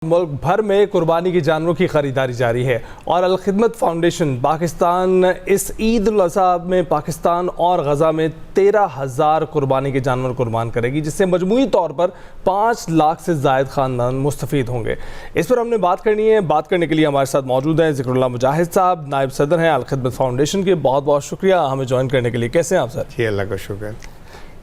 ملک بھر میں قربانی کے جانوروں کی خریداری جاری ہے اور الخدمت فاؤنڈیشن پاکستان اس عید الاضحیٰ میں پاکستان اور غزہ میں 13,000 قربانی کے جانور قربان کرے گی، جس سے مجموعی طور پر 5 لاکھ سے زائد خاندان مستفید ہوں گے۔ اس پر ہم نے بات کرنی ہے۔ بات کرنے کے لیے ہمارے ساتھ موجود ہیں ذکر اللہ مجاہد صاحب، نائب صدر ہیں الخدمت فاؤنڈیشن کے۔ بہت بہت شکریہ ہمیں جوائن کرنے کے لیے۔ کیسے ہیں آپ سر؟ جی اللہ کا شکر۔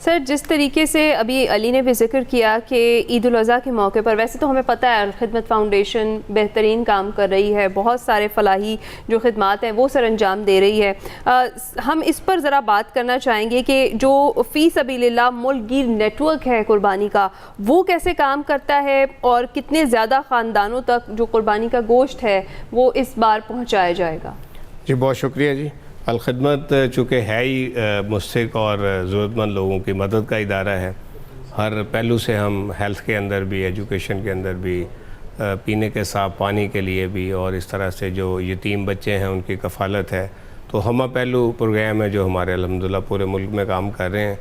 سر، جس طریقے سے ابھی علی نے بھی ذکر کیا کہ عید الاضحیٰ کے موقع پر، ویسے تو ہمیں پتہ ہے الخدمت فاؤنڈیشن بہترین کام کر رہی ہے، بہت سارے فلاحی جو خدمات ہیں وہ سر انجام دے رہی ہے۔ ہم اس پر ذرا بات کرنا چاہیں گے کہ جو فی سبیل اللہ ملک گیر نیٹ ورک ہے قربانی کا، وہ کیسے کام کرتا ہے اور کتنے زیادہ خاندانوں تک جو قربانی کا گوشت ہے وہ اس بار پہنچایا جائے گا؟ جی بہت شکریہ جی۔ الخدمت چونکہ ہے ہی مستحق اور ضرورت مند لوگوں کی مدد کا ادارہ ہے، ہر پہلو سے ہم ہیلتھ کے اندر بھی، ایجوکیشن کے اندر بھی، پینے کے صاف پانی کے لیے بھی، اور اس طرح سے جو یتیم بچے ہیں ان کی کفالت ہے، تو ہمہ پہلو پروگرام ہے جو ہمارے الحمدللہ پورے ملک میں کام کر رہے ہیں۔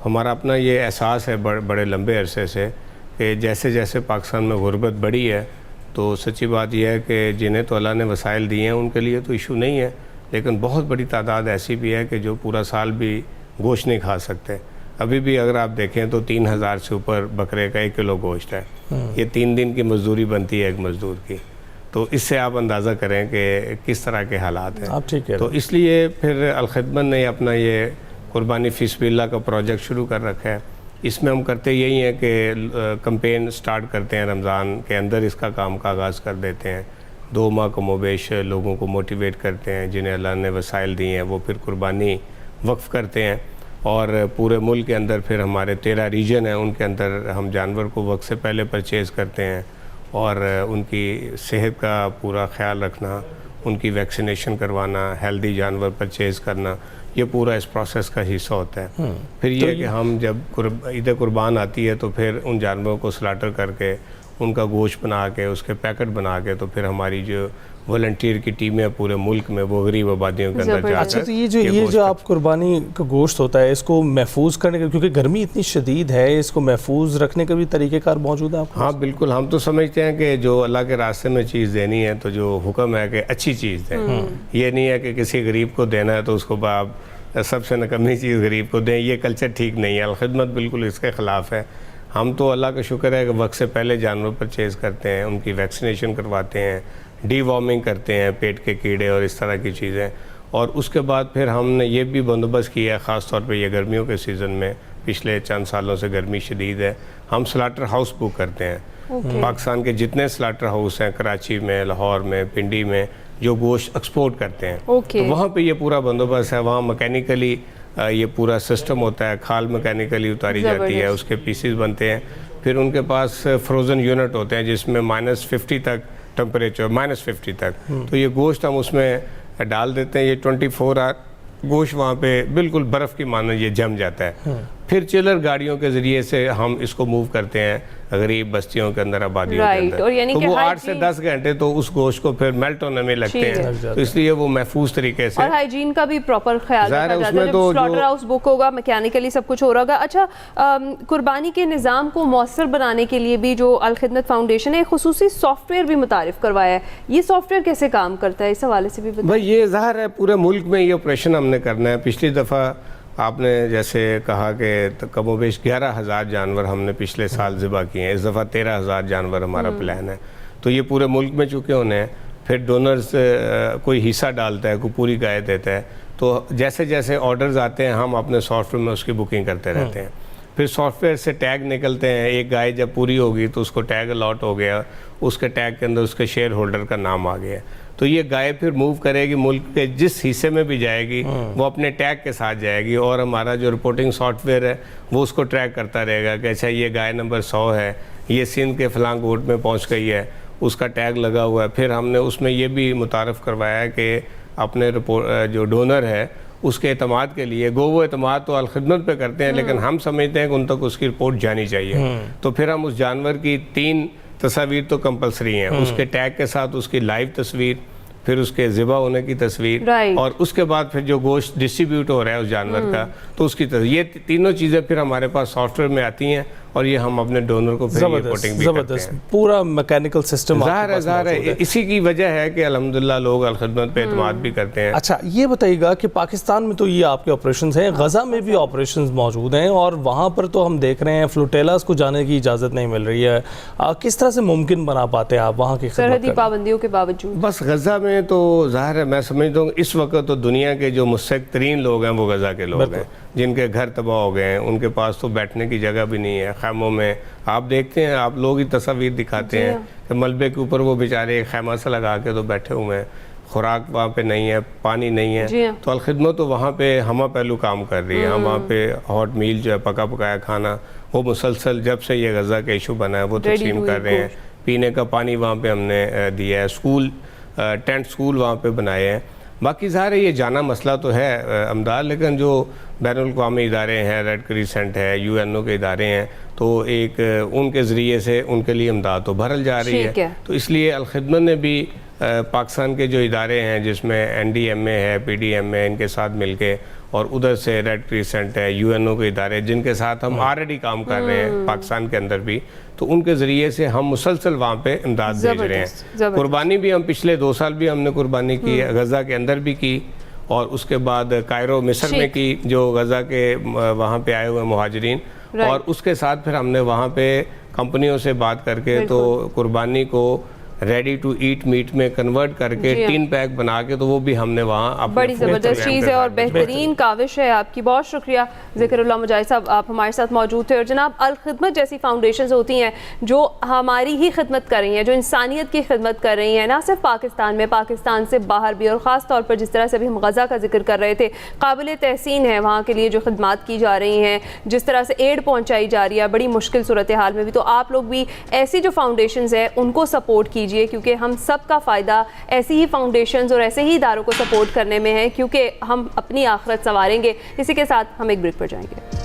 ہمارا اپنا یہ احساس ہے بڑے لمبے عرصے سے کہ جیسے جیسے پاکستان میں غربت بڑھی ہے، تو سچی بات یہ ہے کہ جنہیں تو اللہ نے وسائل دیے ہیں ان کے لیے تو ایشو نہیں ہے، لیکن بہت بڑی تعداد ایسی بھی ہے کہ جو پورا سال بھی گوشت نہیں کھا سکتے۔ ابھی بھی اگر آپ دیکھیں تو 3,000 سے اوپر بکرے کا 1 کلو گوشت ہے۔ یہ 3 دن کی مزدوری بنتی ہے ایک مزدور کی، تو اس سے آپ اندازہ کریں کہ کس طرح کے حالات ہیں۔ تو اس لیے پھر الخدمت نے اپنا یہ قربانی فی سبیل اللہ کا پروجیکٹ شروع کر رکھا ہے۔ اس میں ہم کرتے یہی ہیں کہ کمپین سٹارٹ کرتے ہیں، رمضان کے اندر اس کا کام کا آغاز کر دیتے ہیں۔ 2 ماہ کم و بیش لوگوں کو موٹیویٹ کرتے ہیں، جنہیں اللہ نے وسائل دیے ہیں وہ پھر قربانی وقف کرتے ہیں، اور پورے ملک کے اندر پھر ہمارے 13 ریجن ہیں، ان کے اندر ہم جانور کو وقت سے پہلے پرچیز کرتے ہیں، اور ان کی صحت کا پورا خیال رکھنا، ان کی ویکسینیشن کروانا، ہیلدی جانور پرچیز کرنا، یہ پورا اس پروسیس کا حصہ ہوتا ہے۔ پھر یہ کہ ہم جب عید قربان آتی ہے تو پھر ان جانوروں کو سلاٹر کر کے، ان کا گوشت بنا کے، اس کے پیکٹ بنا کے، تو پھر ہماری جو والنٹیئر کی ٹیمیں پورے ملک میں وہ غریب آبادیوں کے اندر جا کر، اچھا تو یہ جو آپ قربانی کا گوشت ہوتا ہے اس کو محفوظ کرنے کا، کیونکہ گرمی اتنی شدید ہے، اس کو محفوظ رکھنے کا بھی طریقہ کار موجود ہے آپ کو؟ ہاں بالکل، ہم تو سمجھتے ہیں کہ جو اللہ کے راستے میں چیز دینی ہے تو جو حکم ہے کہ اچھی چیز دیں، یہ نہیں ہے کہ کسی غریب کو دینا ہے تو اس کو آپ سب سے نکمی چیز غریب کو دیں، یہ کلچر ٹھیک نہیں ہے۔ الخدمت بالکل اس کے خلاف ہے۔ ہم تو اللہ کا شکر ہے کہ وقت سے پہلے جانور پرچیز کرتے ہیں، ان کی ویکسینیشن کرواتے ہیں، ڈی وارمنگ کرتے ہیں، پیٹ کے کیڑے اور اس طرح کی چیزیں، اور اس کے بعد پھر ہم نے یہ بھی بندوبست کیا ہے، خاص طور پہ یہ گرمیوں کے سیزن میں، پچھلے چند سالوں سے گرمی شدید ہے، ہم سلاٹر ہاؤس بک کرتے ہیں۔ پاکستان کے جتنے سلاٹر ہاؤس ہیں، کراچی میں، لاہور میں، پنڈی میں، جو گوشت ایکسپورٹ کرتے ہیں، تو وہاں پہ یہ پورا بندوبست ہے۔ وہاں مکینیکلی یہ پورا سسٹم ہوتا ہے، کھال مکینیکلی اتاری جاتی ہے، اس کے پیسز بنتے ہیں، پھر ان کے پاس فروزن یونٹ ہوتے ہیں جس میں -50 تک ٹمپریچر، -50 تک، تو یہ گوشت ہم اس میں ڈال دیتے ہیں۔ یہ 24 آور گوشت وہاں پہ بالکل برف کی مانند یہ جم جاتا ہے۔ پھر چلر گاڑیوں کے ذریعے سے ہم اس کو موو کرتے ہیں غریب بستیوں کے اندر، آبادیوں کے اندر، تو وہ 8 سے 10 گھنٹے تو اس گوشت کو پھر میلٹ ہونے میں لگتے ہیں، تو اس لیے وہ محفوظ طریقے سے، اور ہائیجین کا بھی پراپر خیال رکھا جاتا ہے۔ جب سلاٹر ہاؤس بک ہوگا، میکینیکلی سب کچھ ہو رہا ہوگا۔ اچھا، قربانی کے نظام کو مؤثر بنانے کے لیے بھی جو الخدمت فاؤنڈیشن ہے خصوصی سافٹ ویئر بھی متعارف کروایا ہے، یہ سافٹ ویئر کیسے کام کرتا ہے، اس حوالے سے بھی بتائیں۔ بھائی یہ ظاہر ہے پورے ملک میں یہ آپریشن ہم نے کرنا ہے۔ پچھلی دفعہ آپ نے جیسے کہا کہ کم و بیش 11,000 جانور ہم نے پچھلے سال ذبح کیے ہیں، اس دفعہ 13,000 جانور ہمارا پلان ہے، تو یہ پورے ملک میں چکے ہونے ہیں۔ پھر ڈونرز کوئی حصہ ڈالتا ہے، کوئی پوری گائے دیتا ہے، تو جیسے جیسے آرڈرز آتے ہیں ہم اپنے سافٹ ویئر میں اس کی بکنگ کرتے رہتے ہیں۔ پھر سافٹ ویئر سے ٹیگ نکلتے ہیں، ایک گائے جب پوری ہوگی تو اس کو ٹیگ الاٹ ہو گیا، اس کے ٹیگ کے اندر اس کے شیئر ہولڈر کا نام آ گیا، تو یہ گائے پھر موو کرے گی، ملک کے جس حصے میں بھی جائے گی وہ اپنے ٹیگ کے ساتھ جائے گی، اور ہمارا جو رپورٹنگ سافٹ ویئر ہے وہ اس کو ٹریک کرتا رہے گا کہ اچھا یہ گائے نمبر 100 ہے، یہ سندھ کے فلاں گوٹ میں پہنچ گئی ہے، اس کا ٹیگ لگا ہوا ہے۔ پھر ہم نے اس میں یہ بھی متعارف کروایا ہے کہ اپنے جو ڈونر ہے اس کے اعتماد کے لیے، وہ اعتماد تو الخدمت پہ کرتے ہیں، لیکن ہم سمجھتے ہیں کہ ان تک اس کی رپورٹ جانی چاہیے، تو پھر ہم اس جانور کی 3 تصاویر تو کمپلسری ہیں، اس کے ٹیگ کے ساتھ اس کی لائیو تصویر، پھر اس کے ذبح ہونے کی تصویر، اور اس کے بعد پھر جو گوشت ڈسٹریبیوٹ ہو رہا ہے اس جانور کا تو اس کی تصویر، یہ تینوں چیزیں پھر ہمارے پاس سافٹ ویئر میں آتی ہیں، اور یہ ہم اپنے ڈونر کو پھر رپورٹنگ بھی کرتے ہیں. پورا میکینیکل سسٹم ظاہر ہے اسی کی وجہ ہے کہ الحمدللہ لوگ الخدمت پہ اعتماد بھی کرتے ہیں. اچھا یہ بتائیے گا کہ پاکستان میں تو یہ آپ کے آپریشنز ہیں، غزہ میں بھی آپریشنز موجود ہیں، اور وہاں پر تو ہم دیکھ رہے ہیں فلوٹیلاز کو جانے کی اجازت نہیں مل رہی ہے. کس طرح سے ممکن بنا پاتے ہیں آپ وہاں کی سرحدی پابندیوں کے باوجود؟ بس غزہ میں تو ظاہر ہے میں سمجھتا ہوں اس وقت تو دنیا کے جو مستحق ترین لوگ ہیں وہ غزہ کے لوگ ہیں، جن کے گھر تباہ ہو گئے ہیں، ان کے پاس تو بیٹھنے کی جگہ بھی نہیں ہے. خیموں میں آپ دیکھتے ہیں، آپ لوگ ہی تصاویر دکھاتے ہیں کہ ملبے کے اوپر وہ بیچارے ایک خیمہ سے لگا کے تو بیٹھے ہوئے ہیں، خوراک وہاں پہ نہیں ہے، پانی نہیں ہے. تو الخدمت تو وہاں پہ ہمہ پہلو کام کر رہی ہے. ہم وہاں پہ ہاٹ میل جو ہے پکا پکایا کھانا وہ مسلسل جب سے یہ غزہ کا ایشو بنا ہے وہ تقسیم کر رہے ہیں. پینے کا پانی وہاں پہ ہم نے دیا ہے. اسکول ٹینٹ اسکول وہاں پہ بنائے ہیں. باقی ظاہر ہے یہ جانا مسئلہ تو ہے امداد، لیکن جو بین الاقوامی ادارے ہیں، ریڈ کریسنٹ ہے، UNO کے ادارے ہیں، تو ایک ان کے ذریعے سے ان کے لیے امداد تو بھرل جا رہی ہے. تو اس لیے الخدمت نے بھی پاکستان کے جو ادارے ہیں جس میں NDMA ہے، PDM ہے، ان کے ساتھ مل کے، اور ادھر سے ریڈ کریسنٹ ہے، UNO کے ادارے جن کے ساتھ ہم آلریڈی کام کر رہے ہیں پاکستان کے اندر بھی، تو ان کے ذریعے سے ہم مسلسل وہاں پہ امداد بھیج رہے ہیں. قربانی بھی ہم پچھلے 2 سال بھی ہم نے قربانی کی، غزہ کے اندر بھی کی، اور اس کے بعد کائرو مصر میں کی جو غزہ کے وہاں پہ آئے ہوئے مہاجرین، اور اس کے ساتھ پھر ہم نے وہاں پہ کمپنیوں سے بات کر کے تو قربانی کو ریڈی ٹو ایٹ میٹ میں کنورٹ کر کے ٹین پیک بنا کے تو وہ بھی ہم نے وہاں بڑی زبردست چیز ہے اور بہترین کاوش ہے آپ کی. بہت شکریہ ذکر اللہ مجاہد صاحب، آپ ہمارے ساتھ موجود تھے. اور جناب الخدمت جیسی فاؤنڈیشنز ہوتی ہیں جو ہماری ہی خدمت کر رہی ہیں، جو انسانیت کی خدمت کر رہی ہیں، نہ صرف پاکستان میں، پاکستان سے باہر بھی، اور خاص طور پر جس طرح سے بھی ہم غزہ کا ذکر کر رہے تھے، قابل تحسین ہے وہاں کے لیے جو خدمات کی جا رہی ہیں، جس طرح سے ایڈ پہنچائی جا رہی ہے بڑی مشکل صورتحال میں بھی. تو آپ لوگ بھی ایسی جو فاؤنڈیشنز ہیں ان کو سپورٹ کیجئے، کیونکہ ہم سب کا فائدہ ایسی ہی فاؤنڈیشنز اور ایسے ہی اداروں کو سپورٹ کرنے میں ہے، کیونکہ ہم اپنی آخرت سنواریں گے. اسی کے ساتھ ہم ایک بریک پر جائیں گے.